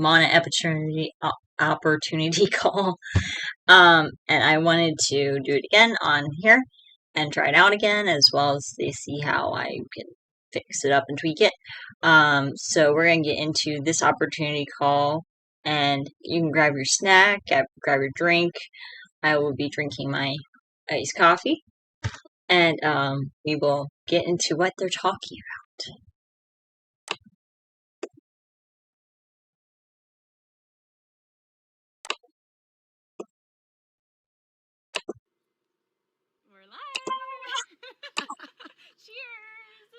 Monat opportunity call. And I wanted to do it again on here and try it out again, as well as they see how I can fix it up and tweak it. So we're gonna get into this opportunity call, and you can grab your snack, grab your drink. I will be drinking my iced coffee, and we will get into what they're talking about. We're live! Cheers!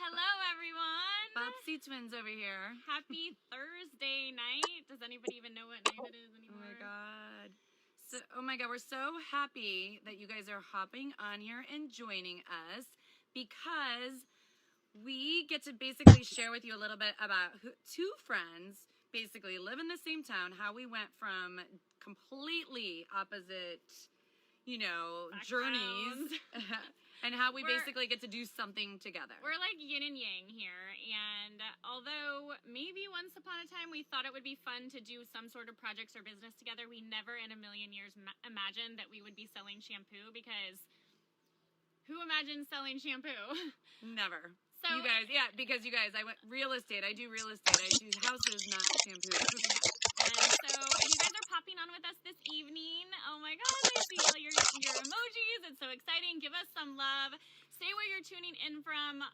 Hello, everyone! Bobsy twins over here. Happy Thursday night. Does anybody even know what night it is anymore? Oh my god. Oh my god, we're so happy that you guys are hopping on here and joining us, because we get to basically share with you a little bit about two friends basically live in the same town, how we went from completely opposite, journeys, and how we basically get to do something together. We're like yin and yang here, and although maybe once upon a time we thought it would be fun to do some sort of projects or business together, we never in a million years imagined that we would be selling shampoo, because who imagines selling shampoo? Never. So you guys, because you guys, I went real estate. I do real estate. I do houses, not shampoo. And so if you guys are popping on with us this evening, oh my god, I see all your emojis. It's so exciting. Give us some love. Say where you're tuning in from.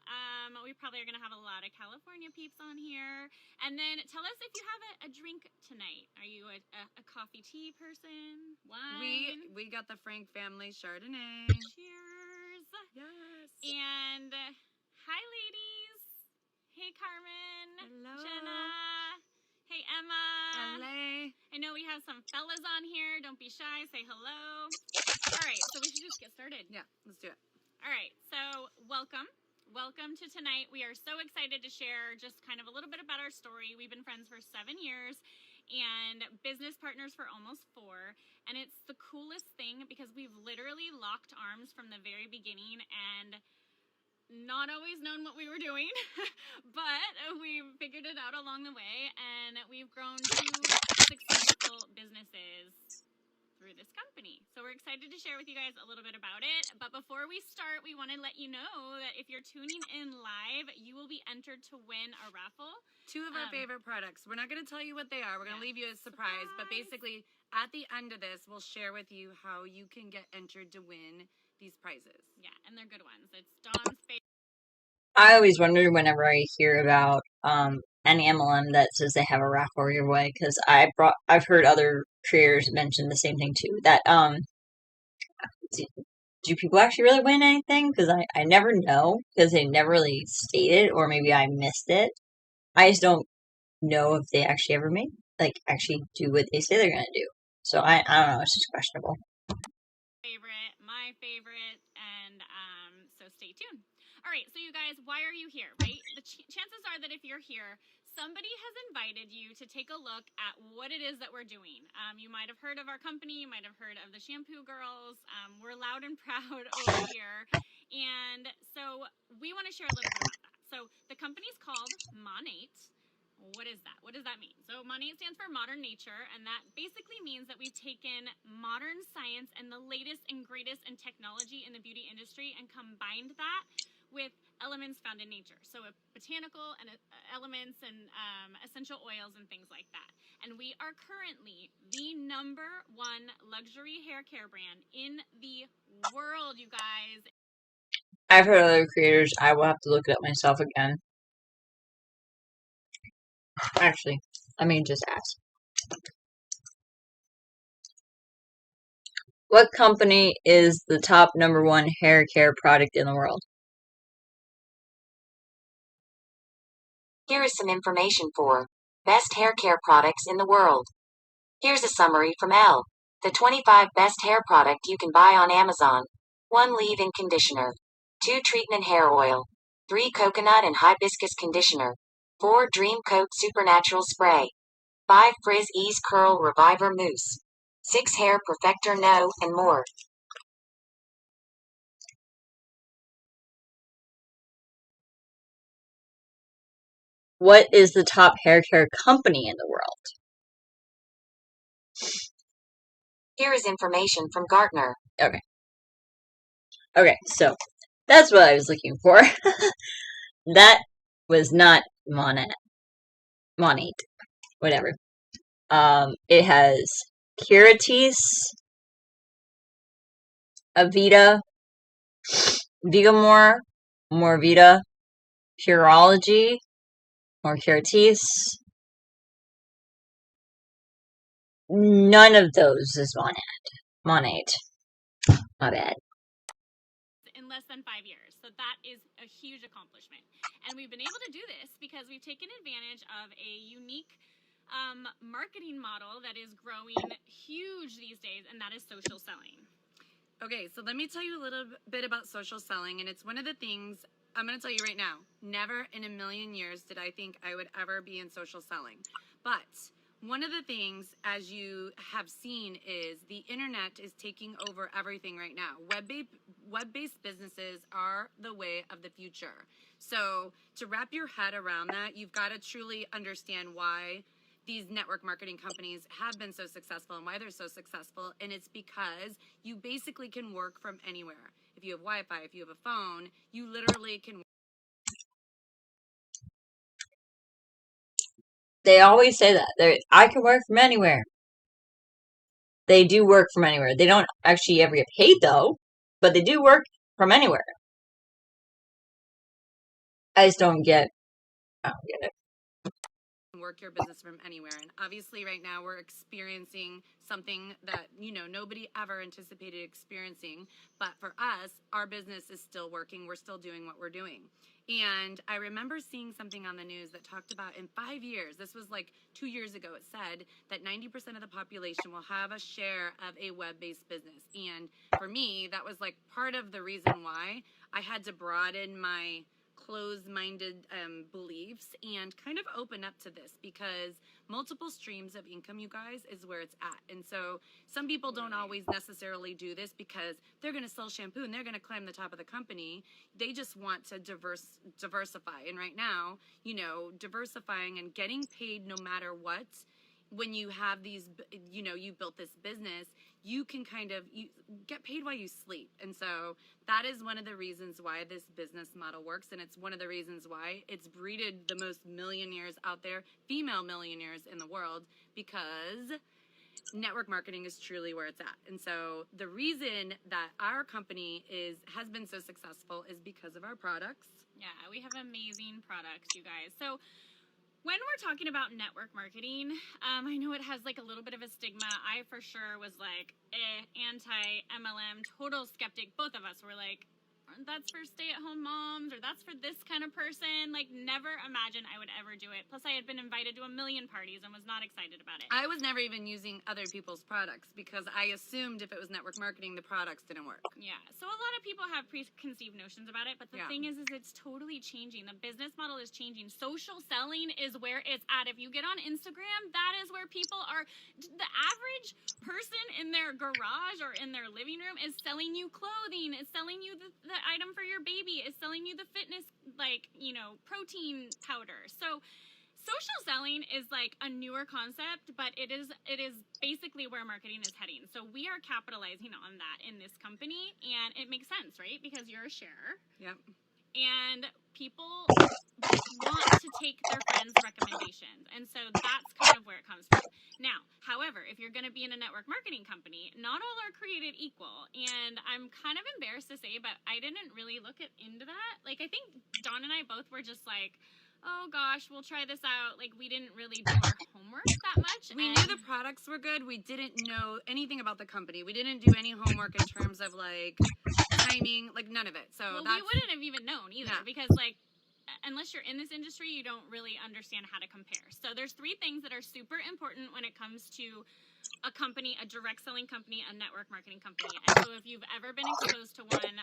We probably are going to have a lot of California peeps on here. And then tell us if you have a drink tonight. Are you a coffee tea person? Wine? We got the Frank family Chardonnay. Cheers. Yes. And hi, ladies. Hey, Carmen. Hello. Jenna. Hey, Emma. Hello. I know we have some fellas on here. Don't be shy. Say hello. All right, so we should just get started. Yeah, let's do it. All right, so welcome. Welcome to tonight. We are so excited to share just kind of a little bit about our story. We've been friends for 7 years and business partners for almost 4. And it's the coolest thing because we've literally locked arms from the very beginning and not always known what we were doing, but we've figured it out along the way, and we've grown 2 successful businesses through this company. So we're excited to share with you guys a little bit about it. But before we start, we want to let you know that if you're tuning in live, you will be entered to win a raffle. 2 of our favorite products. We're not going to tell you what they are. We're going to leave you a surprise. But basically, at the end of this, we'll share with you how you can get entered to win these prizes. Yeah, and they're good ones. It's Dawn's favorite. I always wonder whenever I hear about any MLM that says they have a raffle giveaway, because I've heard other creators mention the same thing too. That do people actually really win anything? Because I never know, because they never really state it, or maybe I missed it. I just don't know if they actually ever actually do what they say they're gonna do. So I don't know. It's just questionable. My favorite, and so stay tuned. All right, so you guys, why are you here, right? The chances are that if you're here, somebody has invited you to take a look at what it is that we're doing. You might have heard of our company, you might have heard of the Shampoo Girls. We're loud and proud over here. And so we want to share a little bit about that. So the company's called Monat. What is that? What does that mean? So Monat stands for modern nature, and that basically means that we've taken modern science and the latest and greatest in technology in the beauty industry and combined that with elements found in nature. So botanical and elements and essential oils and things like that. And we are currently the #1 luxury hair care brand in the world, you guys. I've heard other creators. I will have to look it up myself again. Actually, I mean, just ask. What company is the top #1 hair care product in the world? Here is some information for best hair care products in the world. Here's a summary from Elle. The 25 best hair product you can buy on Amazon. 1 leave-in conditioner. 2 treatment hair oil. 3 coconut and hibiscus conditioner. 4 Dream Coat Supernatural Spray. 5 Frizz Ease Curl Reviver Mousse. 6 Hair Perfector No, and more. What is the top hair care company in the world? Here is information from Gartner. Okay, so that's what I was looking for. That was not Monat. Whatever. It has Curatis, Avita, Vigamore, Morvita, Curology, or Curatis. None of those is Monat. My bad. in less than 5 years. So that is a huge accomplishment. And we've been able to do this because we've taken advantage of a unique marketing model that is growing huge these days, and that is social selling. Okay, so let me tell you a little bit about social selling, and it's one of the things I'm going to tell you right now. Never in a million years did I think I would ever be in social selling. But one of the things, as you have seen, is the internet is taking over everything right now. Web-based businesses are the way of the future. So to wrap your head around that, you've got to truly understand why these network marketing companies have been so successful and why they're so successful. And it's because you basically can work from anywhere. If you have Wi-Fi, if you have a phone, you literally can. They always say that. I can work from anywhere. They do work from anywhere. They don't actually ever get paid, though, but they do work from anywhere. I just don't get it. Work your business from anywhere. And obviously right now we're experiencing something that, nobody ever anticipated experiencing. But for us, our business is still working. We're still doing what we're doing. And I remember seeing something on the news that talked about in 5 years, this was like 2 years ago, it said that 90% of the population will have a share of a web-based business. And for me, that was like part of the reason why I had to broaden my closed-minded beliefs and kind of open up to this, because multiple streams of income, you guys, is where it's at. And so some people don't always necessarily do this because they're going to sell shampoo and they're going to climb the top of the company. They just want to diversify. And right now, diversifying and getting paid no matter what, when you have these, you built this business, you can you get paid while you sleep. And so that is one of the reasons why this business model works. And it's one of the reasons why it's breeded the most millionaires out there, female millionaires in the world, because network marketing is truly where it's at. And so the reason that our company has been so successful is because of our products. Yeah, we have amazing products, you guys. So when we're talking about network marketing, I know it has like a little bit of a stigma. I for sure was like anti-MLM, total skeptic. Both of us were like, that's for stay-at-home moms, or that's for this kind of person. Like, never imagined I would ever do it. Plus, I had been invited to a million parties and was not excited about it. I was never even using other people's products because I assumed if it was network marketing, the products didn't work. Yeah, so a lot of people have preconceived notions about it, but the thing is it's totally changing. The business model is changing. Social selling is where it's at. If you get on Instagram, that is where people are. The average person in their garage or in their living room is selling you clothing, is selling you the item for your baby, is selling you the fitness, protein powder. So social selling is like a newer concept, but it is basically where marketing is heading. So we are capitalizing on that in this company, and it makes sense, right? Because you're a sharer. Yep. And people want to take their friends' recommendations. And so that's kind of where it comes from. Now, however, if you're going to be in a network marketing company, not all are created equal. And I'm kind of embarrassed to say, but I didn't really look into that. Like, I think Dawn and I both were just like, oh gosh, we'll try this out. Like, we didn't really do our homework that much. We knew the products were good. We didn't know anything about the company. We didn't do any homework in terms of like timing, like none of it. So we wouldn't have even known either, because like, unless you're in this industry, you don't really understand how to compare. So there's 3 things that are super important when it comes to a company, a direct selling company, a network marketing company. And so if you've ever been exposed to one,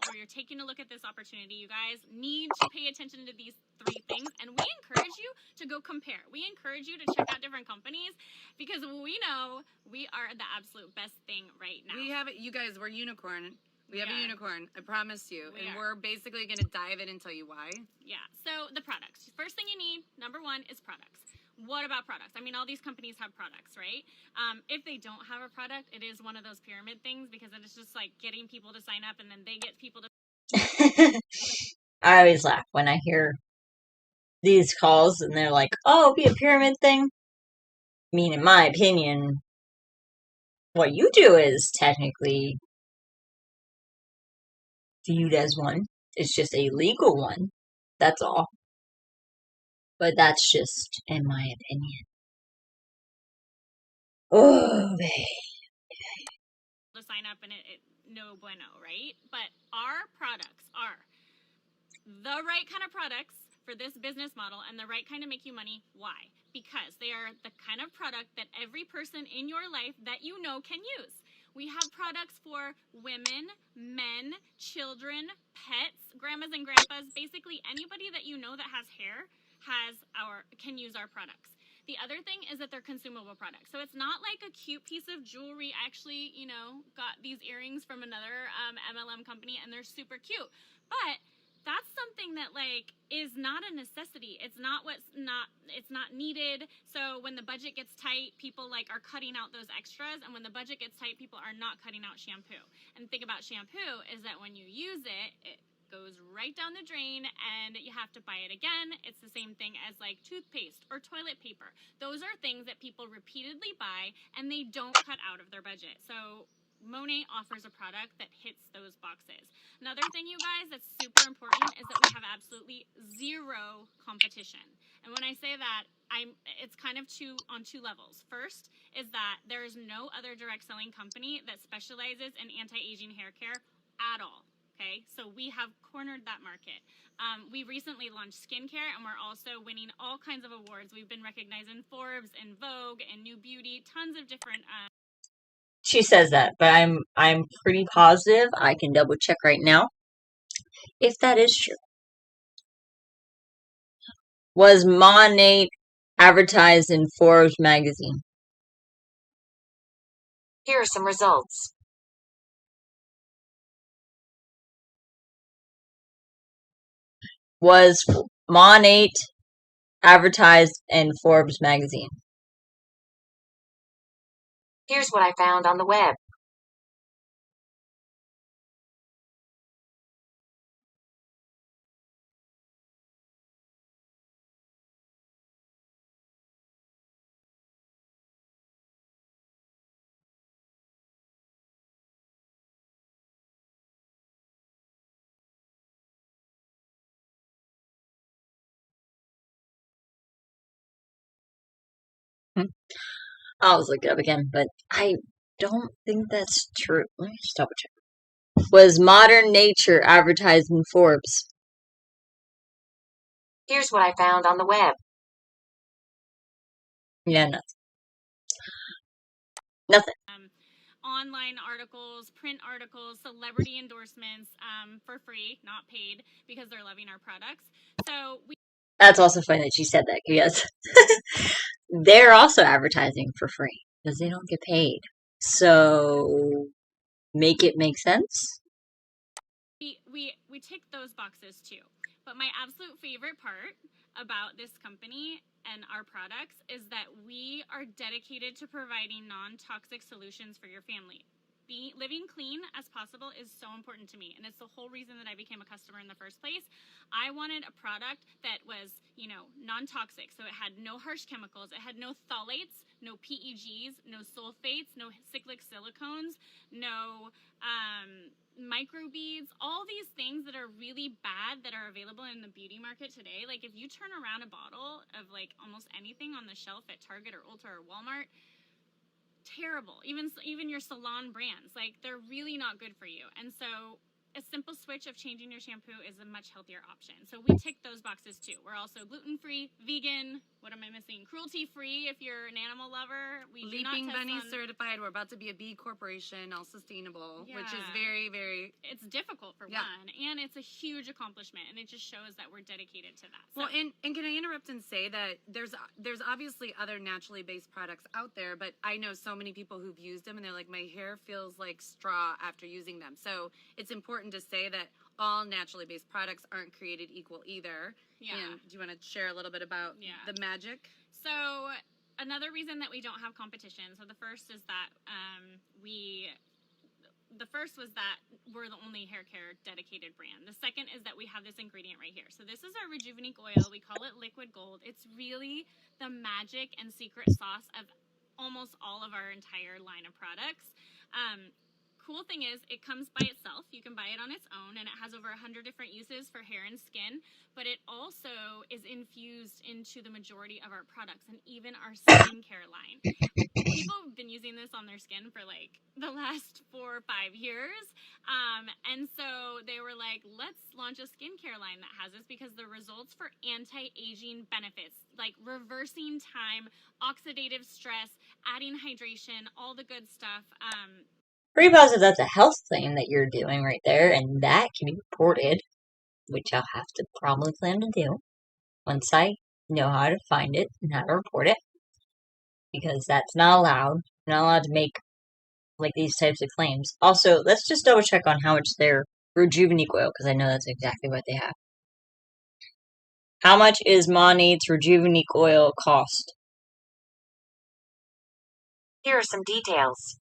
or you're taking a look at this opportunity, you guys need to pay attention to these 3 things. And we encourage you to go compare. We encourage you to check out different companies, because we know we are the absolute best thing right now. We have it. You guys, we're unicorn. We have a unicorn. I promise you. And we're basically going to dive in and tell you why. Yeah. So the products. First thing you need, number one, is products. What about products? I mean, all these companies have products, right? If they don't have a product, it is one of those pyramid things because it is just like getting people to sign up and then they get people to. I always laugh when I hear these calls and they're like, oh, be a pyramid thing. I mean, in my opinion, what you do is technically viewed as one. It's just a legal one. That's all. But that's just in my opinion. Oh, to sign up and it no bueno, right? But our products are the right kind of products for this business model and the right kind to make you money. Why? Because they are the kind of product that every person in your life that you know can use. We have products for women, men, children, pets, grandmas and grandpas, basically anybody that you know that has hair can use our products. The other thing is that they're consumable products. So it's not like a cute piece of jewelry. Actually, got these earrings from another MLM company and they're super cute. But that's something that is not a necessity. It's not needed. So when the budget gets tight, people are cutting out those extras. And when the budget gets tight, people are not cutting out shampoo. And the thing about shampoo is that when you use it, it goes right down the drain and you have to buy it again. It's the same thing as toothpaste or toilet paper. Those are things that people repeatedly buy and they don't cut out of their budget. So Monat offers a product that hits those boxes. Another thing, you guys, that's super important is that we have absolutely zero competition. And when I say that, it's kind of on two levels. First is that there is no other direct selling company that specializes in anti-aging hair care at all. Okay, so we have cornered that market. We recently launched skincare, and we're also winning all kinds of awards. We've been recognized in Forbes and Vogue and New Beauty, tons of different. She says that, but I'm pretty positive. I can double check right now if that is true. Was Monat advertised in Forbes magazine? Here are some results. Was Monat advertised in Forbes magazine? Here's what I found on the web. I'll just look it up again, but I don't think that's true. Let me just double check. Was Modern Nature advertised in Forbes? Here's what I found on the web. Yeah, nothing. Online articles, print articles, celebrity endorsements for free, not paid, because they're loving our products. So that's also funny that she said that, because they're also advertising for free because they don't get paid. So make it make sense. We tick those boxes too. But my absolute favorite part about this company and our products is that we are dedicated to providing non-toxic solutions for your family. Living clean as possible is so important to me, and it's the whole reason that I became a customer in the first place. I wanted a product that was, non-toxic, so it had no harsh chemicals, it had no phthalates, no PEGs, no sulfates, no cyclic silicones, no microbeads, all these things that are really bad that are available in the beauty market today. If you turn around a bottle of almost anything on the shelf at Target or Ulta or Walmart, terrible. Even your salon brands, they're really not good for you. And so a simple switch of changing your shampoo is a much healthier option. So we tick those boxes too. We're also gluten-free, vegan, what am I missing? Cruelty-free if you're an animal lover. We Leaping Bunny certified. We're about to be a B corporation, all sustainable, which is very, very... It's difficult for one, and it's a huge accomplishment, and it just shows that we're dedicated to that. So. Well, and can I interrupt and say that there's obviously other naturally based products out there, but I know so many people who've used them, and they're like, my hair feels like straw after using them. So it's important to say that all naturally based products aren't created equal either. Yeah. And do you want to share a little bit about the magic? So another reason that we don't have competition. So the first is that was that we're the only hair care dedicated brand. The second is that we have this ingredient right here. So this is our Rejuvenic Oil. We call it liquid gold. It's really the magic and secret sauce of almost all of our entire line of products. Cool thing is it comes by itself. You can buy it on its own, and it has over 100 different uses for hair and skin, but it also is infused into the majority of our products and even our skincare line. People have been using this on their skin for like the last 4 or 5 years, and so they were like, let's launch a skincare line that has this, because the results for anti-aging benefits, like reversing time, oxidative stress, adding hydration, all the good stuff. Pretty positive that's a health claim that you're doing right there, and that can be reported, which I'll have to probably plan to do once I know how to find it and how to report it, because that's not allowed. You're not allowed to make like these types of claims. Also, let's just double check on how much their Rejuvenic Oil, because I know that's exactly what they have. How much is Monat's Rejuvenic Oil cost? Here are some details.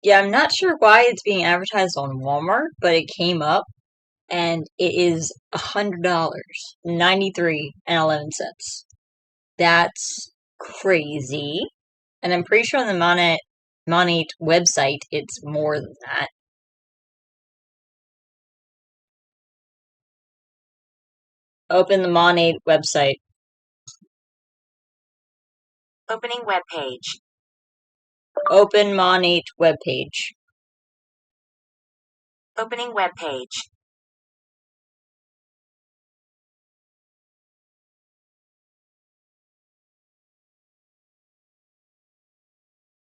Yeah, I'm not sure why it's being advertised on Walmart, but it came up, and it is $100, $93.11. That's crazy. And I'm pretty sure on the Monat website, it's more than that. Open the Monat website. Opening web page. Open Monat webpage. Opening web page.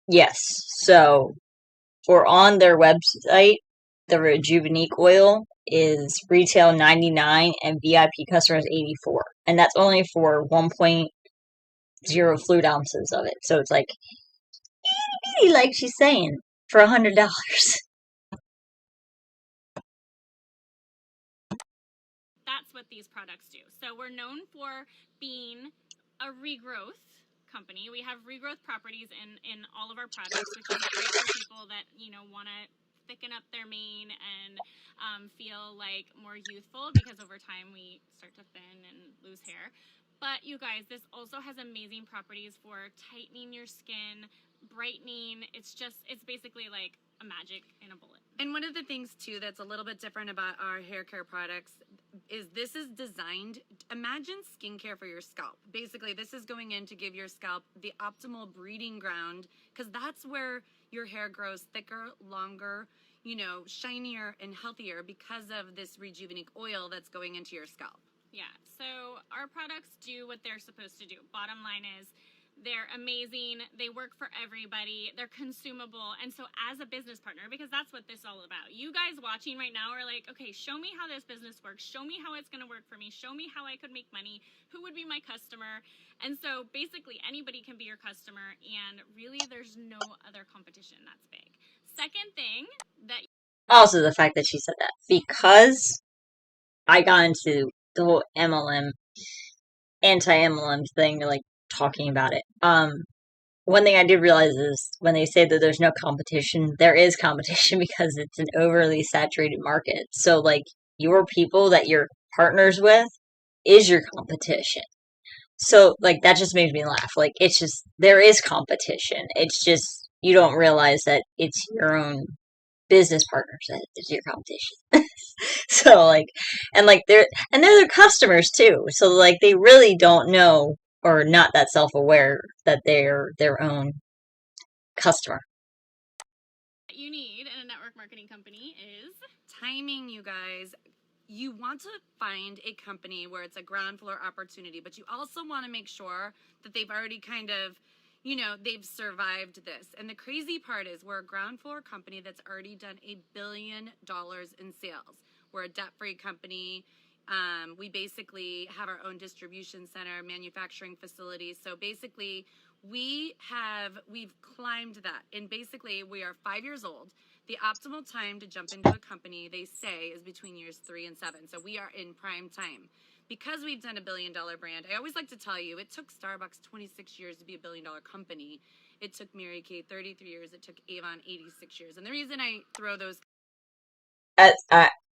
Yes, so for on their website, the Rejuvenic Oil is retail $99 and VIP customers $84, and that's only for 1.0 fluid ounces of it. So it's like itty bitty, like she's saying, for $100. That's what these products do. So we're known for being a regrowth company. We have regrowth properties in all of our products, which is great for people that, you know, want to thicken up their mane and feel like more youthful, because over time we start to thin and lose hair. But you guys, this also has amazing properties for tightening your skin, brightening. It's basically like a magic in a bullet. And one of the things too that's a little bit different about our hair care products is this is designed, imagine skincare for your scalp. Basically, this is going in to give your scalp the optimal breeding ground, because that's where your hair grows thicker, longer, you know, shinier and healthier because of this Rejuvenic oil that's going into your scalp. Yeah, so our products do what they're supposed to do. Bottom line is, they're amazing. They work for everybody. They're consumable. And so as a business partner, because that's what this is all about, you guys watching right now are like, okay, show me how this business works. Show me how it's going to work for me. Show me how I could make money. Who would be my customer? And so basically anybody can be your customer. And really there's no other competition that's big. Second thing that... Also the fact that she said that. Because I got into the whole MLM, anti-MLM thing, like, talking about it. One thing I did realize is when they say that there's no competition, there is competition because it's an overly saturated market. So, like, your people that you're partners with is your competition. So, like, that just makes me laugh. Like, it's just, there is competition. It's just, you don't realize that it's your own business partners that is your competition. So like, and like they're their customers too. So like they really don't know or not that self-aware that they're their own customer. What you need in a network marketing company is timing, you guys. You want to find a company where it's a ground floor opportunity, but you also want to make sure that they've already kind of, they've survived this. And the crazy part is we're a ground floor company that's already done $1 billion in sales. We're a debt-free company. We basically have our own distribution center, manufacturing facilities. So basically, we've climbed that. And basically, we are 5 years old. The optimal time to jump into a company, they say, is between years 3 and 7. So we are in prime time. Because we've done $1 billion brand, I always like to tell you, it took Starbucks 26 years to be $1 billion company. It took Mary Kay 33 years. It took Avon 86 years. And the reason I throw those...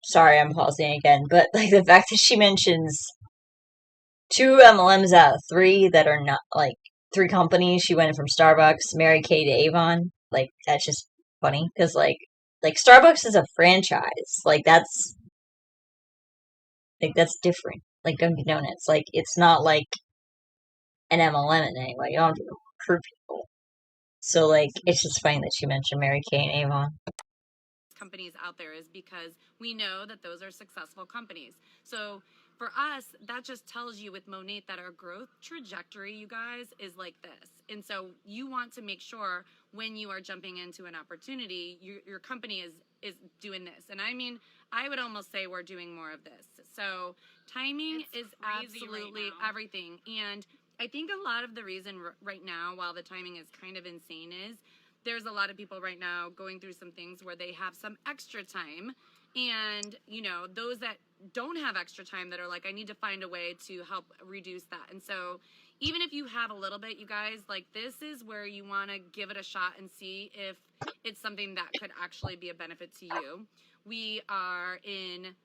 Sorry, I'm pausing again, but like the fact that she mentions 2 MLMs out of 3 that are not like 3 companies. She went from Starbucks, Mary Kay to Avon. Like that's just funny because like Starbucks is a franchise. Like that's different. Like Dunkin' Donuts. Like it's not like an MLM in any way. You don't have to recruit people. So like it's just funny that she mentioned Mary Kay and Avon. Companies out there is because we know that those are successful companies. So for us, that just tells you with Monat that our growth trajectory, you guys, is like this. And so you want to make sure when you are jumping into an opportunity, your company is doing this. And I mean, I would almost say we're doing more of this. So timing is absolutely everything. And I think a lot of the reason right now, while the timing is kind of insane, is there's a lot of people right now going through some things where they have some extra time. And, those that don't have extra time that are like, I need to find a way to help reduce that. And so even if you have a little bit, you guys, like this is where you want to give it a shot and see if it's something that could actually be a benefit to you. We are in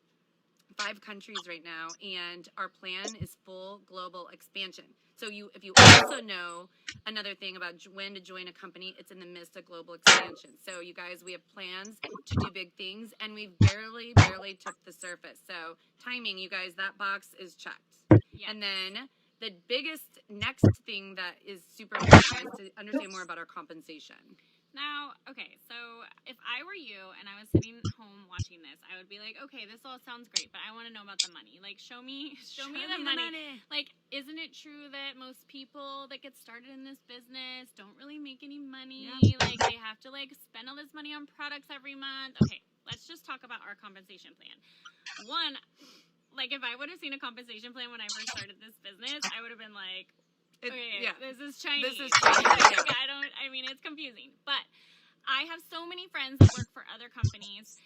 5 countries right now, and our plan is full global expansion. So if you also know another thing about when to join a company, it's in the midst of global expansion. So you guys, we have plans to do big things, and we've barely took the surface. So timing, you guys, that box is checked. Yeah. And then the biggest next thing that is super important is to understand more about our compensation. Now, okay, so if I were you and I was sitting home watching this, I would be like, okay, this all sounds great, but I want to know about the money. Like, show me the money. Like, isn't it true that most people that get started in this business don't really make any money? Yeah. Like, they have to, like, spend all this money on products every month. Okay, let's just talk about our compensation plan. One, like, if I would have seen a compensation plan when I first started this business, I would have been like, this is Chinese. It's confusing. But I have so many friends that work for other companies,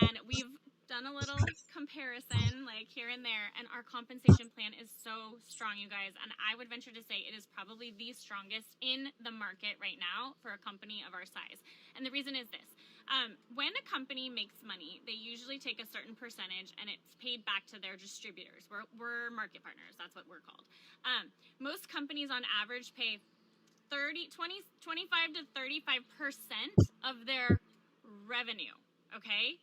and we've done a little comparison, like here and there, and our compensation plan is so strong, you guys. And I would venture to say it is probably the strongest in the market right now for a company of our size. And the reason is this. When a company makes money, they usually take a certain percentage and it's paid back to their distributors. We're market partners. That's what we're called. Most companies on average pay 25 to 35% of their revenue, okay?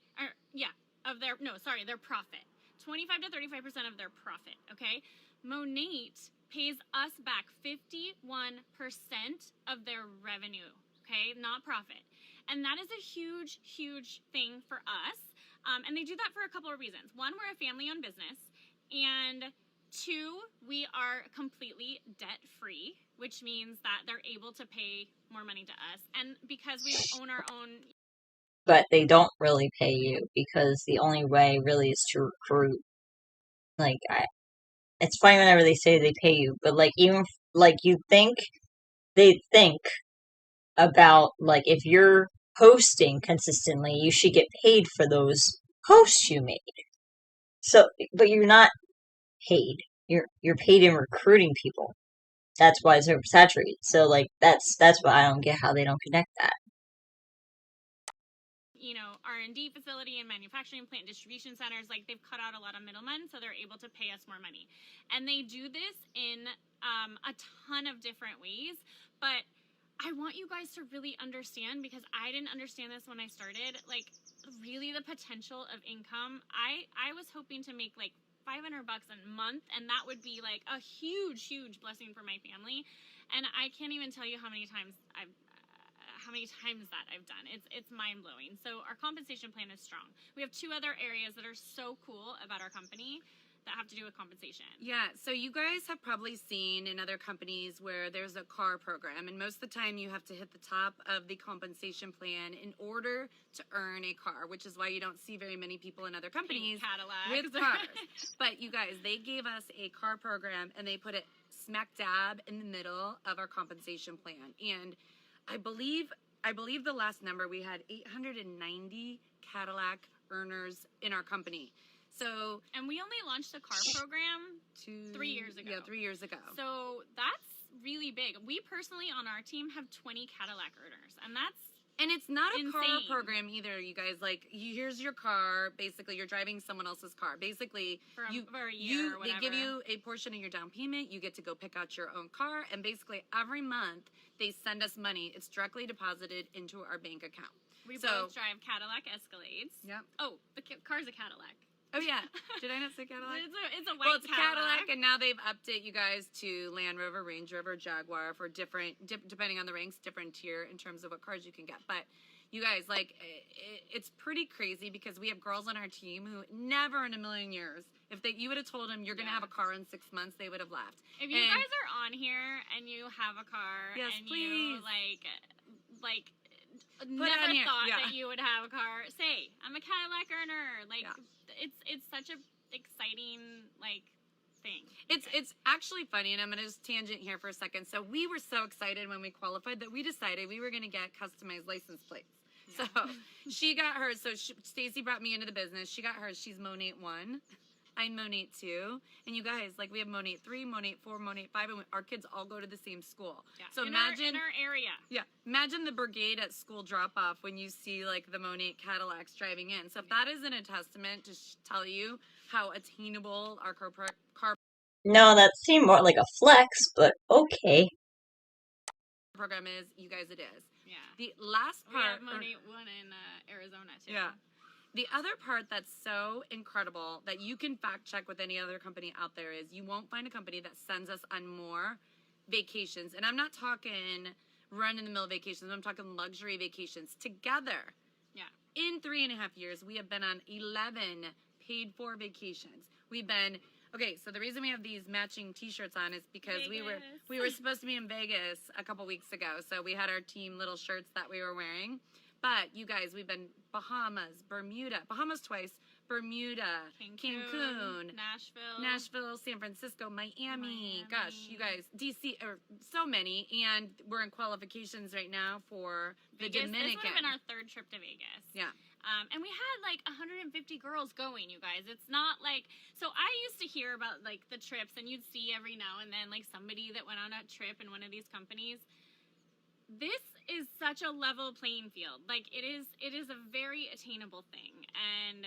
Their profit. 25 to 35% of their profit, okay? Monat pays us back 51% of their revenue, okay? Not profit. And that is a huge, huge thing for us. And they do that for a couple of reasons. One, we're a family-owned business. And 2, we are completely debt-free, which means that they're able to pay more money to us. And because we own our own... But they don't really pay you because the only way really is to recruit. Like, it's funny whenever they say they pay you, but like, even, like, they think about, like, if you're posting consistently, you should get paid for those posts you made. So, but you're not paid. You're paid in recruiting people. That's why it's oversaturated. So, like, that's why I don't get how they don't connect that. R&D facility and manufacturing plant distribution centers, like they've cut out a lot of middlemen, so they're able to pay us more money. And they do this in a ton of different ways. But I want you guys to really understand, because I didn't understand this when I started, like, really the potential of income. I was hoping to make like $500 a month, and that would be like a huge blessing for my family. And I can't even tell you how many times that I've done. It's mind blowing. So our compensation plan is strong. We have 2 other areas that are so cool about our company that have to do with compensation. Yeah, so you guys have probably seen in other companies where there's a car program, and most of the time you have to hit the top of the compensation plan in order to earn a car, which is why you don't see very many people in other companies with cars. But you guys, they gave us a car program, and they put it smack dab in the middle of our compensation plan. And I believe the last number, we had 890 Cadillac earners in our company. So, and we only launched the car program 3 years ago. Yeah, 3 years ago. So that's really big. We personally on our team have 20 Cadillac earners, and it's not a insane. Car program either, you guys. Like, here's your car. Basically, you're driving someone else's car. Basically, for a year or whatever. They give you a portion of your down payment. You get to go pick out your own car, and basically every month they send us money. It's directly deposited into our bank account. We both drive Cadillac Escalades. Yep. Oh, the car's a Cadillac. Oh, yeah. Did I not say Cadillac? It's a white Cadillac, and now they've upped you guys to Land Rover, Range Rover, Jaguar for different, depending on the ranks, different tier in terms of what cars you can get. But you guys, like, it's pretty crazy because we have girls on our team who never in a million years, if you would have told them you're going to have a car in 6 months, they would have laughed. If you guys are on here and you have a car, yes, and please. you, like never thought that you would have a car, say, I'm a Cadillac earner. Like, it's such a exciting, like, thing. It's actually funny, and I'm going to just tangent here for a second. So we were so excited when we qualified that we decided we were going to get customized license plates. Yeah. So she got hers. So Stacy brought me into the business. She got hers. She's Monat 1. I'm Monat 2. And you guys, like, we have Monat 3, Monat 4, Monat 5, and our kids all go to the same school. Yeah. So in our area. Yeah. Imagine the brigade at school drop-off when you see, like, the Monat Cadillacs driving in. So if that isn't a testament to tell you how attainable our car No, that seemed more like a flex, but okay. Program is, you guys, it is. Yeah. The last part. We have Monat 1 in Arizona, too. Yeah. The other part that's so incredible that you can fact check with any other company out there is you won't find a company that sends us on more vacations. And I'm not talking run-in-the-mill vacations. I'm talking luxury vacations together. Yeah. In 3.5 years, we have been on 11 paid-for vacations. We've been... Okay, so the reason we have these matching T-shirts on is because we were supposed to be in Vegas a couple weeks ago. So we had our team little shirts that we were wearing. But, you guys, we've been Bahamas, Bermuda, Bahamas twice, Bermuda, Cancun, Nashville, San Francisco, Miami. Gosh, you guys, DC, or so many. And we're in qualifications right now for the Dominican. This would have been our 3rd trip to Vegas. Yeah. And we had like 150 girls going, you guys. It's not like, so I used to hear about like the trips, and you'd see every now and then like somebody that went on a trip in one of these companies. This is such a level playing field. Like, it is a very attainable thing. And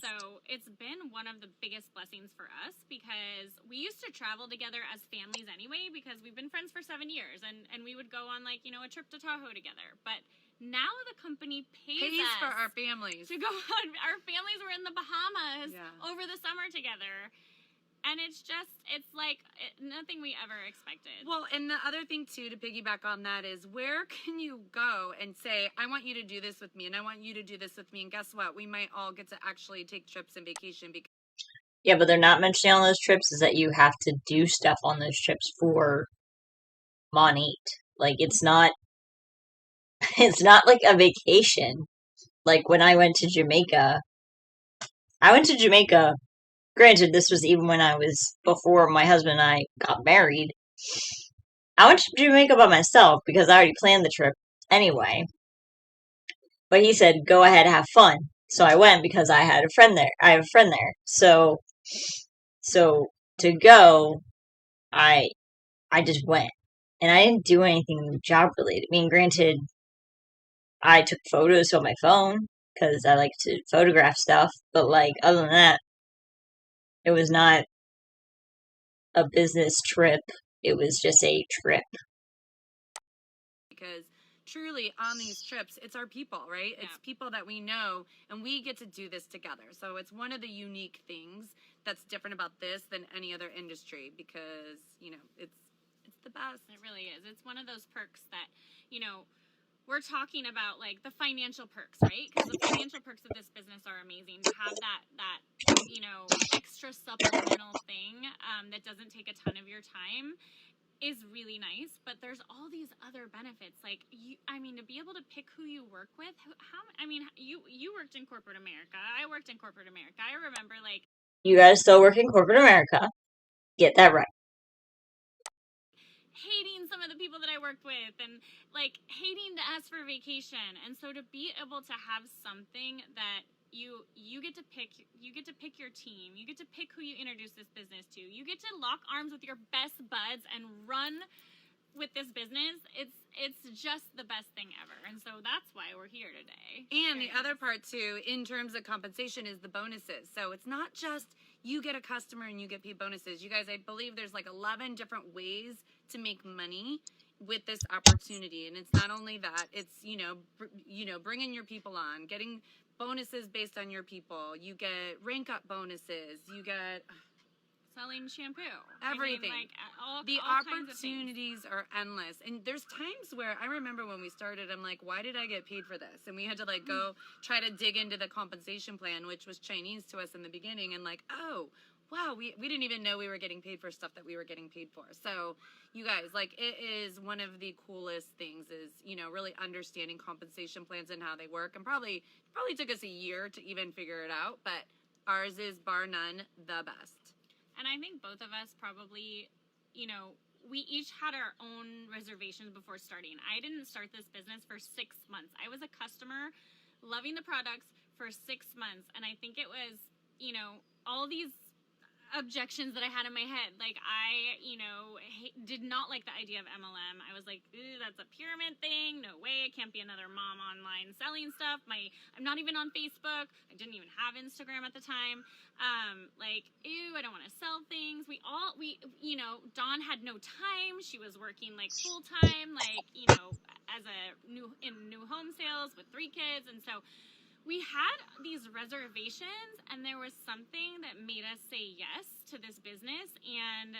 so it's been one of the biggest blessings for us, because we used to travel together as families anyway, because we've been friends for 7 years, and we would go on like, a trip to Tahoe together. But now the company pays us for our families to go on. Our families were in the Bahamas over the summer together. And it's like nothing we ever expected. Well, and the other thing, too, to piggyback on that is, where can you go and say, I want you to do this with me, and I want you to do this with me, and guess what? We might all get to actually take trips and vacation. Yeah, but they're not mentioning on those trips is that you have to do stuff on those trips for Monat. Like, it's not like a vacation. Like, when I went to Jamaica, granted, this was even when before my husband and I got married. I went to Jamaica by myself because I already planned the trip anyway. But he said, go ahead, have fun. So I went because I had a friend there. So to go, I just went. And I didn't do anything job related. I mean, granted, I took photos on my phone because I like to photograph stuff. But, like, other than that, it was not a business trip. It was just a trip. because truly on these trips, it's our people, right? Yeah. It's people that we know, and we get to do this together. So it's one of the unique things that's different about this than any other industry, because, you know, it's the best. It really is. It's one of those perks that, you know, we're talking about, like, the financial perks, right? Because the financial perks of this business are amazing. To have that you know, extra supplemental thing that doesn't take a ton of your time is really nice. But there's all these other benefits, like, I mean, to be able to pick who you work with. You worked in corporate America. I worked in corporate America. I remember, like, you guys still work in corporate America. Get that right. hating some of the people that I worked with, and, like, hating to ask for vacation. And so to be able to have something that you get to pick your team, you get to pick who you introduce this business to, you get to lock arms with your best buds and run with this business, it's just the best thing ever. And so that's why we're here today. And the other part too, in terms of compensation, is the bonuses. So it's not just you get a customer and you get paid bonuses. You guys, I believe there's like 11 different ways to make money with this opportunity. And it's not only that, it's, you know, bringing your people on, getting bonuses based on your people. You get rank up bonuses. You get selling shampoo, everything. I mean, like, the all opportunities are endless. And there's times where I remember when we started, I'm like, why did I get paid for this? And we had to, like, go try to dig into the compensation plan, which was Chinese to us in the beginning, and, like, oh wow, we didn't even know we were getting paid for stuff that we were getting paid for. So you guys, like, it is one of the coolest things, is, you know, really understanding compensation plans and how they work. And probably took us a year to even figure it out, but ours is bar none the best. And I think both of us probably, you know, we each had our own reservations before starting. I didn't start this business for 6 months. I was a customer loving the products for 6 months. And I think it was, you know, all these objections that I had in my head. Like, I, you know, did not like the idea of MLM. I was like, ooh, that's a pyramid thing. No way. I can't be another mom online selling stuff. I'm not even on Facebook. I didn't even have Instagram at the time. Like, ew, I don't want to sell things. You know, Dawn had no time. She was working, like, full time, like, you know, as in new home sales with 3 kids. And so we had these reservations, and there was something that made us say yes to this business. And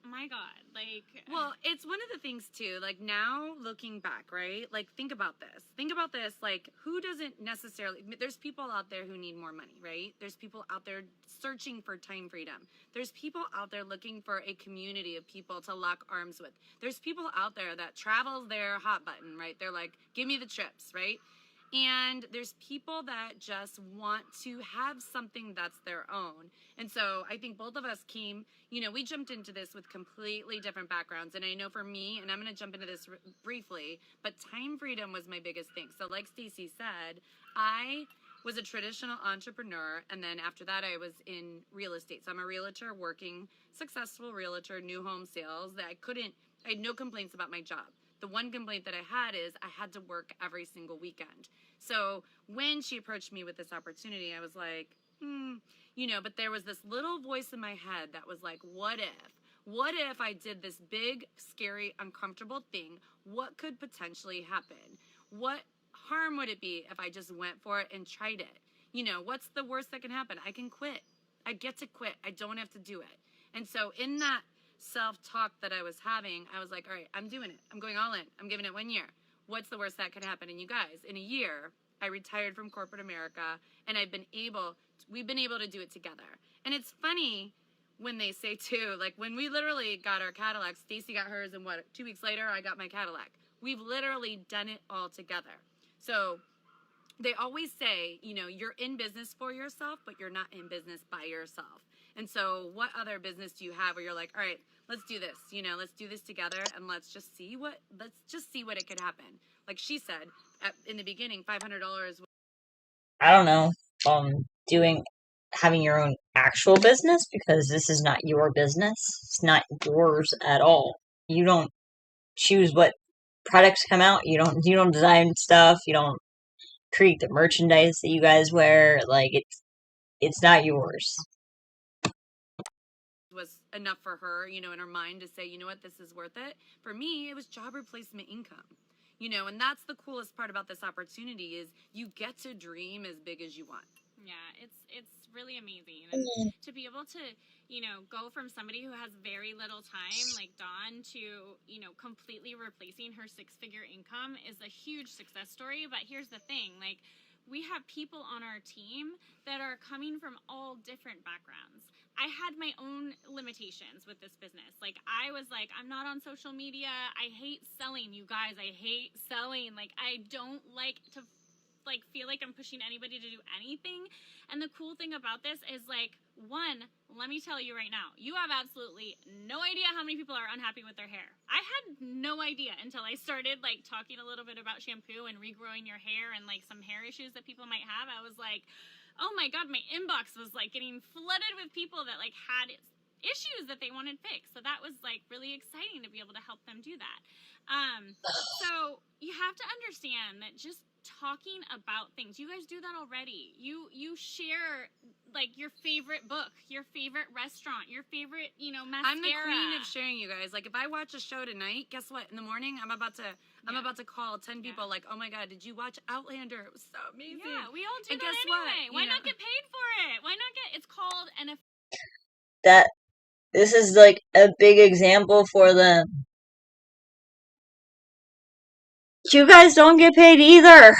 my God, like, well, it's one of the things too, like, now looking back, right? Like, think about this, like, who doesn't necessarily, there's people out there who need more money, right? There's people out there searching for time freedom. There's people out there looking for a community of people to lock arms with. There's people out there that travel's their hot button, right? They're like, give me the trips, right? And there's people that just want to have something that's their own. And so I think both of us came, you know, we jumped into this with completely different backgrounds. And I know for me, and I'm going to jump into this briefly, but time freedom was my biggest thing. So like Stacey said, I was a traditional entrepreneur. And then after that, I was in real estate. So I'm a realtor, working, successful realtor, new home sales, that I had no complaints about my job. The one complaint that I had is I had to work every single weekend. So when she approached me with this opportunity, I was like, you know, but there was this little voice in my head that was like, what if? What if I did this big, scary, uncomfortable thing? What could potentially happen? What harm would it be if I just went for it and tried it? You know, what's the worst that can happen? I can quit. I get to quit. I don't have to do it. And so in that self-talk that I was having, I was like, all right, I'm doing it. I'm going all in. I'm giving it 1 year. What's the worst that could happen? And you guys, in a year, I retired from corporate America, and we've been able to do it together. And it's funny when they say too, like, when we literally got our Cadillac, Stacey got hers, and 2 weeks later, I got my Cadillac. We've literally done it all together. So they always say, you know, you're in business for yourself, but you're not in business by yourself. And so what other business do you have where you're like, all right, let's do this, you know, let's do this together, and let's just see what it could happen. Like she said in the beginning, $500. I don't know, having your own actual business, because this is not your business. It's not yours at all. You don't choose what products come out. You don't design stuff. You don't create the merchandise that you guys wear. Like, it's not yours. Was enough for her, you know, in her mind to say, you know what, this is worth it. For me, it was job replacement income. you know, and that's the coolest part about this opportunity is you get to dream as big as you want. Yeah, it's really amazing. And to be able to, you know, go from somebody who has very little time, like Dawn, to, you know, completely replacing her 6-figure income is a huge success story. But here's the thing, like, we have people on our team that are coming from all different backgrounds. I had my own limitations with this business. Like, I was like, I'm not on social media. I hate selling, you guys. I hate selling. Like, I don't like to like feel like I'm pushing anybody to do anything. And the cool thing about this is, like, one, let me tell you right now, you have absolutely no idea how many people are unhappy with their hair. I had no idea until I started like talking a little bit about shampoo and regrowing your hair and like some hair issues that people might have. I was like, oh my God, my inbox was like getting flooded with people that like had issues that they wanted fixed. So that was like really exciting to be able to help them do that. So you have to understand that just talking about things, you guys do that already. You share like your favorite book, your favorite restaurant, your favorite, you know, mascara. I'm the queen of sharing, you guys. Like, if I watch a show tonight, guess what? In the morning, I'm about to call 10 people. Like, oh my God, did you watch Outlander? It was so amazing. Yeah, we all do and that guess anyway. What? Why not get paid for it? Why not get? It's called an. This is like a big example for them. You guys don't get paid either.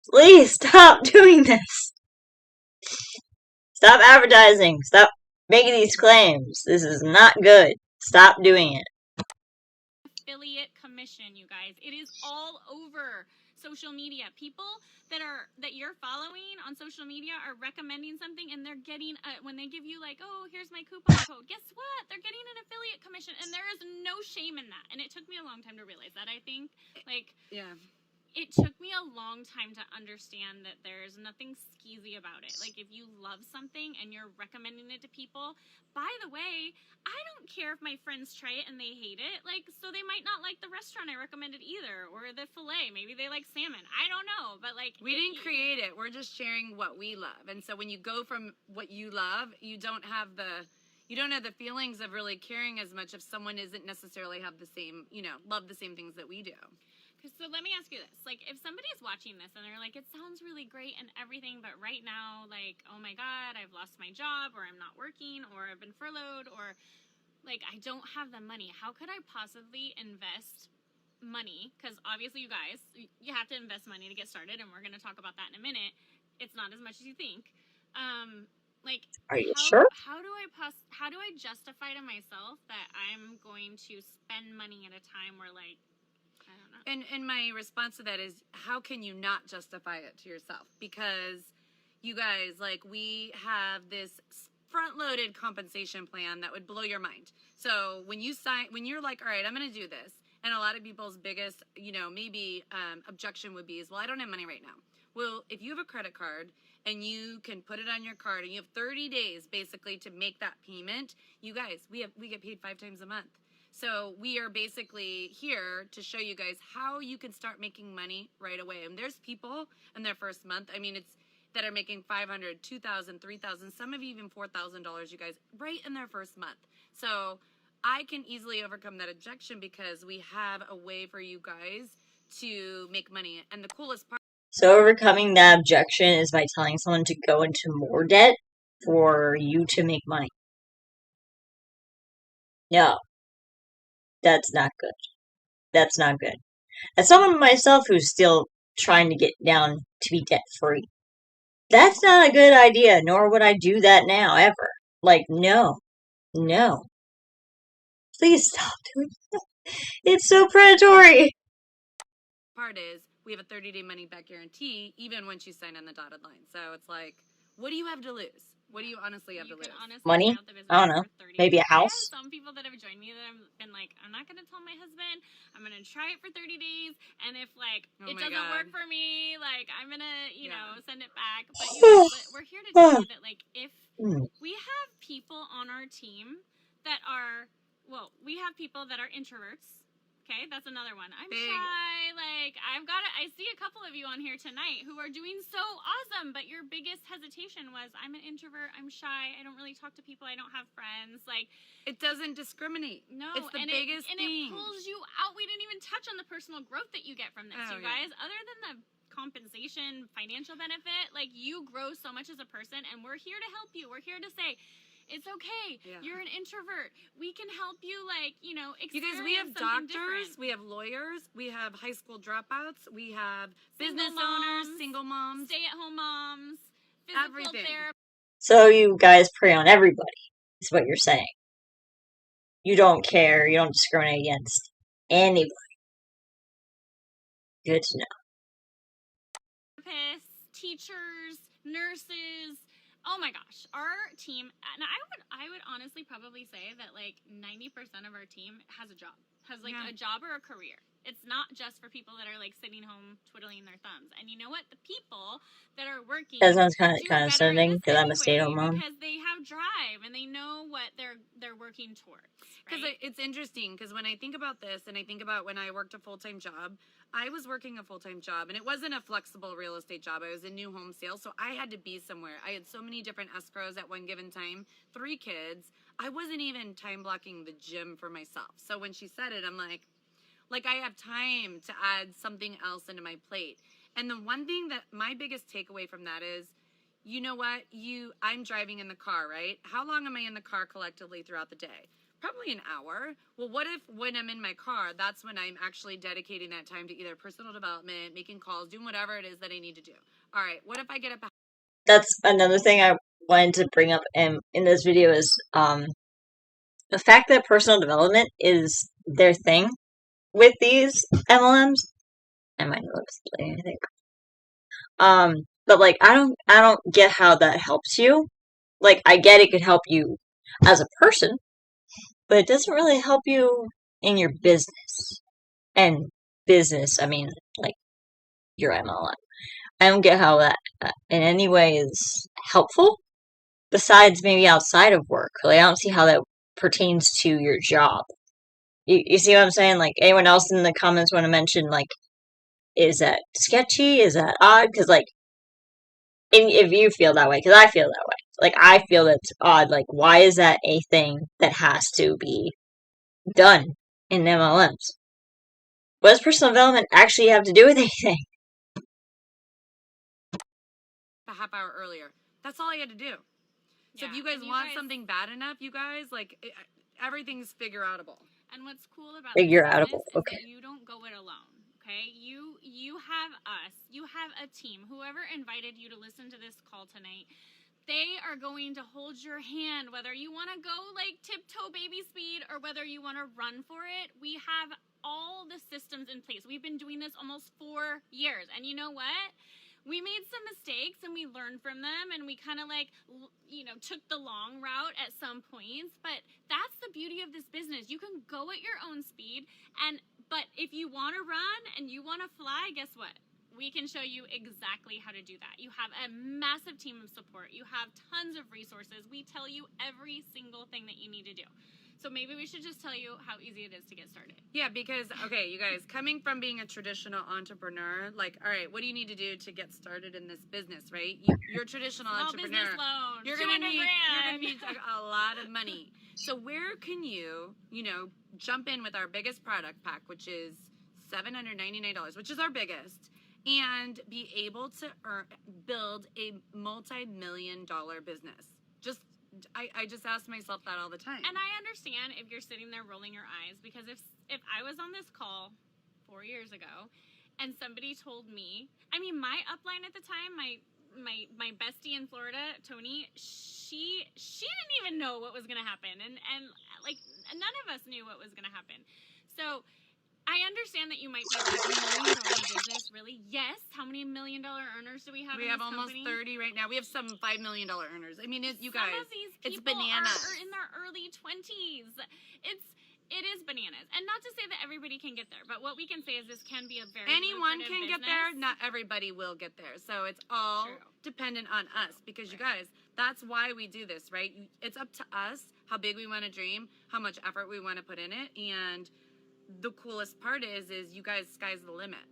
Please stop doing this. Stop advertising. Stop making these claims. This is not good. Stop doing it. Affiliate commission, you guys. It is all over social media. People that you're following on social media are recommending something, and they're getting when they give you like, oh, here's my coupon code. Guess what? They're getting an affiliate commission, and there is no shame in that. And it took me a long time to realize that. I think, like, yeah. It took me a long time to understand that there's nothing skeezy about it. Like, if you love something and you're recommending it to people, by the way, I don't care if my friends try it and they hate it. Like, so they might not like the restaurant I recommended either, or the filet. Maybe they like salmon. I don't know, but like, we didn't create it. We're just sharing what we love. And so when you go from what you love, you don't have the feelings of really caring as much if someone isn't necessarily have the same, you know, love the same things that we do. So let me ask you this. Like, if somebody's watching this and they're like, it sounds really great and everything, but right now, like, oh my God, I've lost my job, or I'm not working, or I've been furloughed, or like, I don't have the money. How could I possibly invest money? Because obviously, you guys, you have to invest money to get started, and we're going to talk about that in a minute. It's not as much as you think. Like, are you sure? How do I justify to myself that I'm going to spend money at a time where, like, I don't know. And my response to that is, how can you not justify it to yourself? Because you guys, like, we have this front-loaded compensation plan that would blow your mind. So when you're like, all right, I'm going to do this. And a lot of people's biggest, you know, maybe objection would be is, well, I don't have money right now. Well, if you have a credit card and you can put it on your card and you have 30 days basically to make that payment, you guys, we get paid 5 times a month. So we are basically here to show you guys how you can start making money right away. And there's people in their first month, I mean, that are making $500, $2,000, $3,000, some of even $4,000, you guys, right in their first month. So I can easily overcome that objection because we have a way for you guys to make money. And the coolest part. So overcoming that objection is by telling someone to go into more debt for you to make money. No. That's not good. That's not good. As someone myself who's still trying to get down to be debt-free, that's not a good idea, nor would I do that now, ever. Like, no. No. Please stop doing that. It's so predatory. Part is, we have a 30-day money-back guarantee, even once you sign on the dotted line. So it's like, what do you have to lose? What do you honestly have to lose? Money? I don't know. Maybe a house? I have some people that have joined me that have been like, I'm not going to tell my husband. I'm going to try it for 30 days. And if, like, it doesn't work for me, like, I'm going to, you know, send it back. But, but we're here to tell you that, like, if we have people on our team that are, well, we have people that are introverts. Okay, that's another one. I'm Big. shy. Like, I see a couple of you on here tonight who are doing so awesome, but your biggest hesitation was, I'm an introvert, I'm shy, I don't really talk to people, I don't have friends. Like, it doesn't discriminate. No, it's the biggest thing. And it pulls you out. We didn't even touch on the personal growth that you get from this, you guys. Other than the compensation, financial benefit, like, you grow so much as a person, and we're here to help you. We're here to say, it's okay. Yeah. You're an introvert. We can help you, like, you know, experience. You guys, we have doctors, different. We have lawyers, we have high school dropouts, we have business owners, single moms, stay-at-home moms, physical therapists. So you guys prey on everybody, is what you're saying. You don't care. You don't discriminate against anybody. Good to know. Therapists, teachers, nurses. Oh my gosh, our team, and I would honestly probably say that like 90% of our team has a job, a job or a career. It's not just for people that are like sitting home twiddling their thumbs. And you know what? The people that are working, that sounds kind of soothing because I'm a stay-at-home mom. Because they have drive and they know what they're working towards. Because it's interesting, because when I think about this and I think about when I worked a full-time job, I was working a full-time job, and it wasn't a flexible real estate job. I was in new home sales, so I had to be somewhere. I had so many different escrows at one given time, 3 kids. I wasn't even time blocking the gym for myself. So when she said it, I'm like I have time to add something else into my plate. And the one thing that my biggest takeaway from that is, you know what? I'm driving in the car, right? How long am I in the car collectively throughout the day? Probably an hour. Well, what if when I'm in my car, that's when I'm actually dedicating that time to either personal development, making calls, doing whatever it is that I need to do. All right, what if I get up? That's another thing I wanted to bring up in this video is the fact that personal development is their thing with these MLMs. And my lips bleeding, I think. But like I don't get how that helps you. Like I get it could help you as a person, but it doesn't really help you in your business. And business, I mean, like your MLM. I don't get how that in any way is helpful. Besides maybe outside of work, like I don't see how that pertains to your job. You see what I'm saying? Like anyone else in the comments want to mention like, is that sketchy? Is that odd? Because like, if you feel that way, because I feel that way. Like I feel that's odd. Like why is that a thing that has to be done in MLMs? What does personal development actually have to do with anything? A half hour earlier. That's all I had to do. So if you guys want something bad enough, you guys, like, everything's figure-outable. And what's cool about this business is okay. that you don't go it alone, okay? You have us. You have a team. Whoever invited you to listen to this call tonight, they are going to hold your hand, whether you want to go, like, tiptoe baby speed or whether you want to run for it. We have all the systems in place. We've been doing this almost 4 years. And you know what? We made some mistakes and we learned from them and we kind of like, you know, took the long route at some points, but that's the beauty of this business. You can go at your own speed, but if you want to run and you want to fly, guess what? We can show you exactly how to do that. You have a massive team of support. You have tons of resources. We tell you every single thing that you need to do. So maybe we should just tell you how easy it is to get started. Yeah, because, okay, you guys, coming from being a traditional entrepreneur, like, all right, what do you need to do to get started in this business, right? You're a traditional entrepreneur. Business loan, you're going to need a lot of money. So where can you know, jump in with our biggest product pack, which is $799, which is our biggest, and be able to build a multi-million-dollar business? I just ask myself that all the time. And I understand if you're sitting there rolling your eyes, because if I was on this call 4 years ago and somebody told me, I mean, my upline at the time, my bestie in Florida, Tony, she didn't even know what was going to happen. And like none of us knew what was going to happen. So I understand that you might be like, $1 million business, really? Yes. How many $1 million earners do we have? We have almost 30 right now. We have some $5 million earners. I mean, you guys, some of these it's people bananas. Are in their early 20s. It is bananas. And not to say that everybody can get there, but what we can say is this can be a very anyone can business. Get there. Not everybody will get there. So it's all dependent on us, because you guys, that's why we do this, right? It's up to us how big we want to dream, how much effort we want to put in it, and the coolest part is you guys, sky's the limit.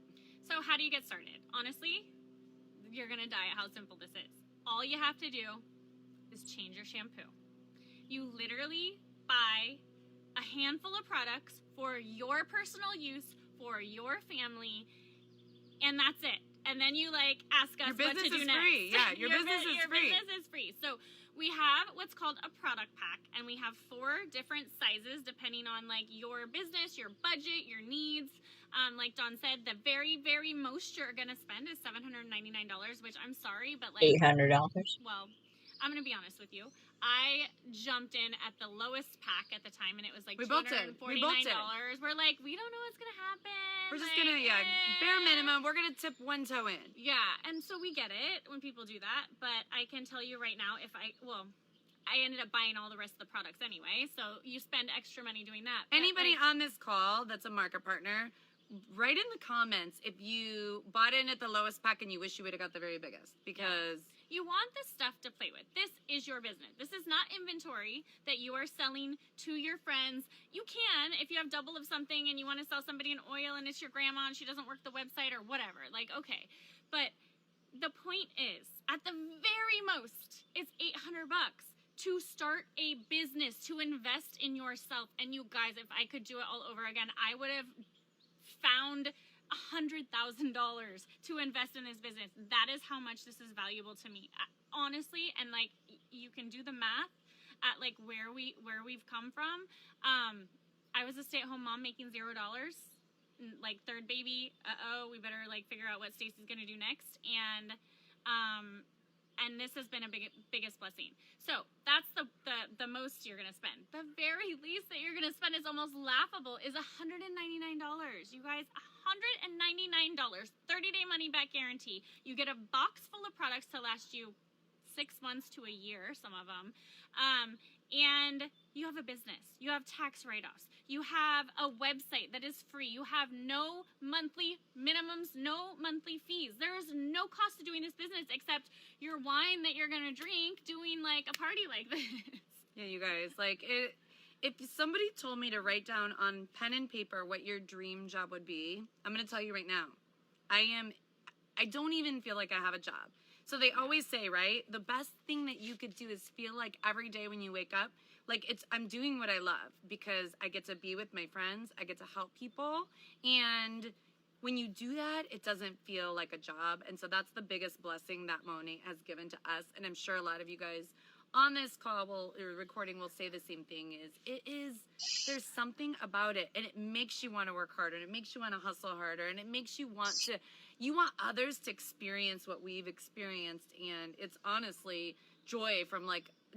So how do you get started? Honestly, you're gonna die at how simple this is. All you have to do is change your shampoo. You literally buy a handful of products for your personal use, for your family, and that's it. And then you ask us what to do next. Free. Yeah, your business is free. Your business is free. So we have what's called a product pack, and we have 4 different sizes depending on your business, your budget, your needs. Like Dawn said, the very, very most you're gonna spend is $799, which I'm sorry, but $800. Well, I'm gonna be honest with you. I jumped in at the lowest pack at the time, and it was $249. We're like, we don't know what's gonna happen. We're just gonna, bare minimum. We're gonna tip one toe in. Yeah, and so we get it when people do that, but I can tell you right now, I ended up buying all the rest of the products anyway, so you spend extra money doing that. Anybody on this call that's a market partner, write in the comments if you bought in at the lowest pack and you wish you would have got the very biggest, because... Yeah. You want this stuff to play with. This is your business. This is not inventory that you are selling to your friends. You can, if you have double of something and you want to sell somebody an oil and it's your grandma and she doesn't work the website or whatever. Okay. But the point is, at the very most, it's $800 to start a business, to invest in yourself. And you guys, if I could do it all over again, I would have found $100,000 to invest in this business. That is how much this is valuable to me, honestly. And you can do the math at where we've come from. I was a stay-at-home mom making $0, third baby. We better figure out what Stacey's gonna do next. And this has been a biggest blessing. So that's the most you're gonna spend. The very least that you're gonna spend is almost laughable. Is $199. You guys, $199, 30-day money back guarantee. You get a box full of products to last you 6 months to a year, some of them. And you have a business. You have tax write-offs. You have a website that is free. You have no monthly minimums, no monthly fees. There is no cost to doing this business except your wine that you're going to drink doing a party like this. Yeah, you guys, if somebody told me to write down on pen and paper what your dream job would be, I'm going to tell you right now, I don't even feel like I have a job. So they always say, right, the best thing that you could do is feel like every day when you wake up, I'm doing what I love, because I get to be with my friends, I get to help people, and when you do that, it doesn't feel like a job. And so that's the biggest blessing that Monat has given to us, and I'm sure a lot of you guys on this call recording will say the same thing, there's something about it, and it makes you want to work harder, and it makes you want to hustle harder, and it makes you want others to experience what we've experienced. And it's honestly joy from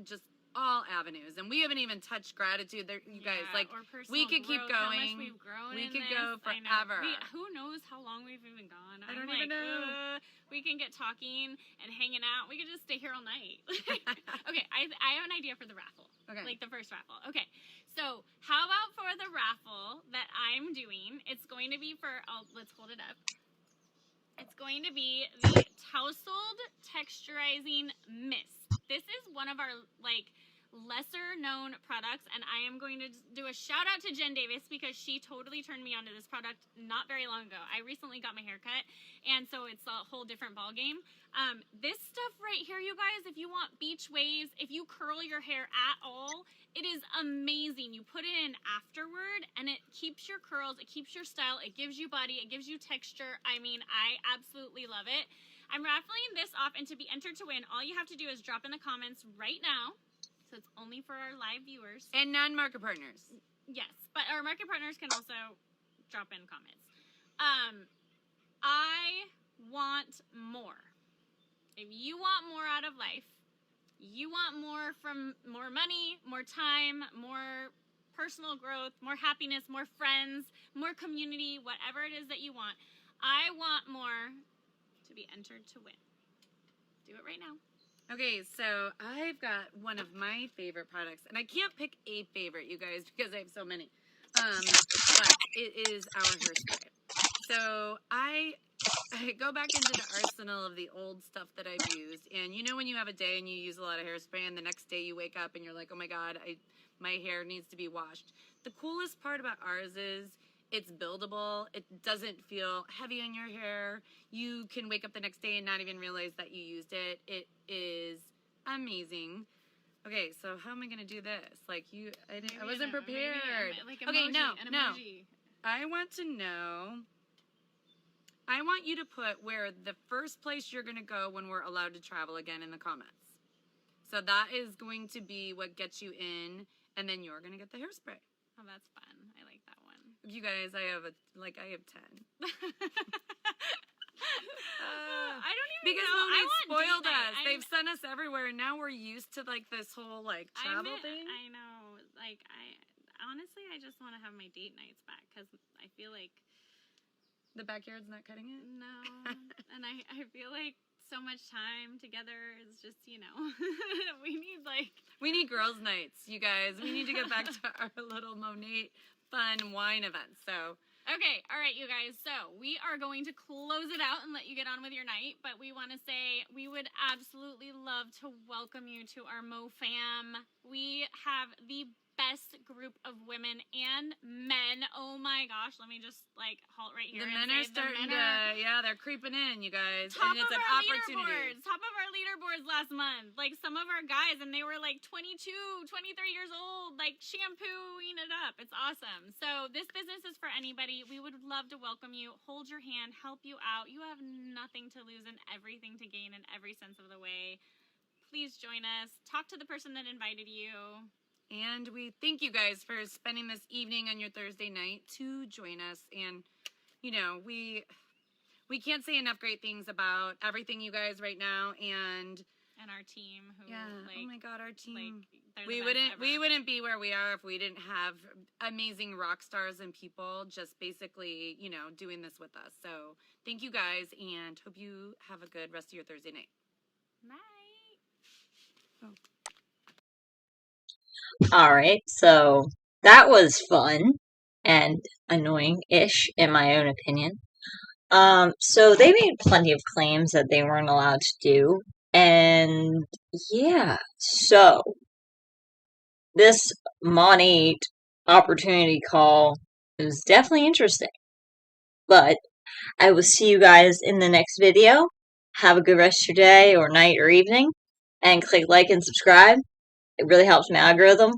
just all avenues. And we haven't even touched gratitude there, you guys. We could keep going. How much we've grown we in could this. go forever. Who knows how long we've even gone? I don't even know. We can get talking and hanging out. We could just stay here all night. Okay, I have an idea for the raffle. Okay. The first raffle. Okay, so how about for the raffle that I'm doing? It's going to be for, let's hold it up. It's going to be the Tousled Texturizing Mist. This is one of our lesser known products, and I am going to do a shout out to Jen Davis because she totally turned me onto this product not very long ago. I recently got my hair cut, and so it's a whole different ball game. This stuff right here, you guys, if you want beach waves, if you curl your hair at all, it is amazing. You put it in afterward, and it keeps your curls, it keeps your style, it gives you body, it gives you texture. I mean, I absolutely love it. I'm raffling this off, and to be entered to win, all you have to do is drop in the comments right now. So it's only for our live viewers. And non-market partners. Yes, but our market partners can also drop in comments. I want more. If you want more out of life, you want more from more money, more time, more personal growth, more happiness, more friends, more community, whatever it is that you want, I want more to be entered to win. Do it right now. Okay, so I've got one of my favorite products, and I can't pick a favorite, you guys, because I have so many. But it is our hairspray. So I go back into the arsenal of the old stuff that I've used, and when you have a day and you use a lot of hairspray, and the next day you wake up and you're like, oh my God, my hair needs to be washed. The coolest part about ours is It's buildable. It doesn't feel heavy on your hair. You can wake up the next day and not even realize that you used it. It is amazing. Okay, so how am I gonna do this? Like I wasn't prepared. Like okay, no. Emoji. I want to know. I want you to put where the first place you're gonna go when we're allowed to travel again in the comments. So that is going to be what gets you in, and then you're gonna get the hairspray. Oh, that's fun. I like that one. You guys, I have 10. I don't even because know. Monat spoiled us. They've sent us everywhere, and now we're used to like this whole like travel thing. I know. Like honestly, I just want to have my date nights back because I feel like the backyard's not cutting it. No, and I feel like so much time together is just we need girls' nights, you guys. We need to get back to our little Monat fun wine event. So. Okay, all right, you guys. So we are going to close it out and let you get on with your night. But we want to say we would absolutely love to welcome you to our Mo Fam. We have the best group of women and men. Oh my gosh, let me just halt right here. The men are starting to, they're creeping in, you guys. Top and it's of an our opportunity. Leaderboards. Top of our leaderboards last month. Like some of our guys, and they were like 22, 23 years old, like shampooing it up. It's awesome. So this business is for anybody. We would love to welcome you, hold your hand, help you out. You have nothing to lose and everything to gain in every sense of the way. Please join us. Talk to the person that invited you. And we thank you guys for spending this evening on your Thursday night to join us. And, we can't say enough great things about everything you guys right now and our team who oh my god, our team. We wouldn't be where we are if we didn't have amazing rock stars and people just basically, doing this with us. So thank you guys and hope you have a good rest of your Thursday night. Bye. Oh. Alright, so that was fun and annoying-ish in my own opinion. So they made plenty of claims that they weren't allowed to do, and yeah, so this Monat opportunity call is definitely interesting. But I will see you guys in the next video. Have a good rest of your day or night or evening, and click like and subscribe. It really helps my algorithm.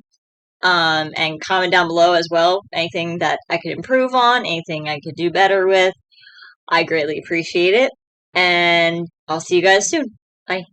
And comment down below as well, anything that I could improve on, anything I could do better with. I greatly appreciate it, and I'll see you guys soon. Bye.